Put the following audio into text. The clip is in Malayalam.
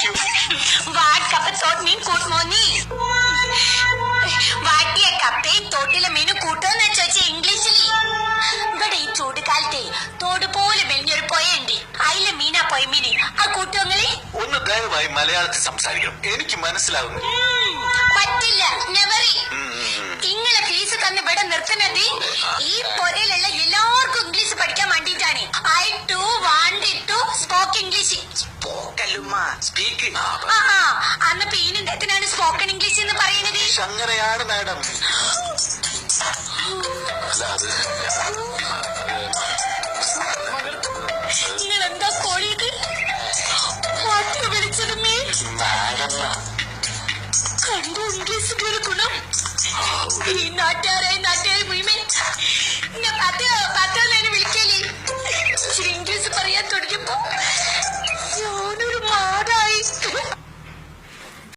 you. What kappa thought mean good morning? വാട്ടിയ കപ്പയും തോട്ടിലെ മീനും കൂട്ടുമെന്ന് ചോദിച്ച ഇംഗ്ലീഷിൽ. ഇവിടെ ഈ ചൂട് കാലത്തെ തോട് പോലെ മെലിഞ്ഞൊരു പൊയുണ്ട്. അതിലെ മീനാ പൊയ മീന്. ആ കൂട്ടുവങ്ങളെ ഒന്ന് ദയവായി മലയാളത്തിൽ സംസാരിക്കണം, എനിക്ക് മനസ്സിലാവുന്നു. പറ്റില്ല. നെവറി. ഇങ്ങളെ ഫീസ് തന്ന് ഇവിടെ നിർത്തുന്നത് ഈ പൊരയിലുള്ള എല്ലാവർക്കും ഇംഗ്ലീഷ് പഠിക്കാൻ വേണ്ടിയിട്ടാണ്. I to want to spoke English. അന്ന് പീനെന്തിനാണ് സ്പോക്കൺ ഇംഗ്ലീഷ് എന്ന് പറയുന്നത്? അങ്ങനെയാണ് മാഡം. നിങ്ങൾ എന്താ കോഴിയത്? പാട്ട് വിളിച്ചത് മീ കണ്ടു. ഇംഗ്ലീഷിന്റെ ഒരു ഗുണം ഈ നാട്ടുകാരെ മുഴുവൻ പത്ത് വിളിക്കല്ലേ. ഇംഗ്ലീഷ് പറയാൻ തുടങ്ങിയപ്പോ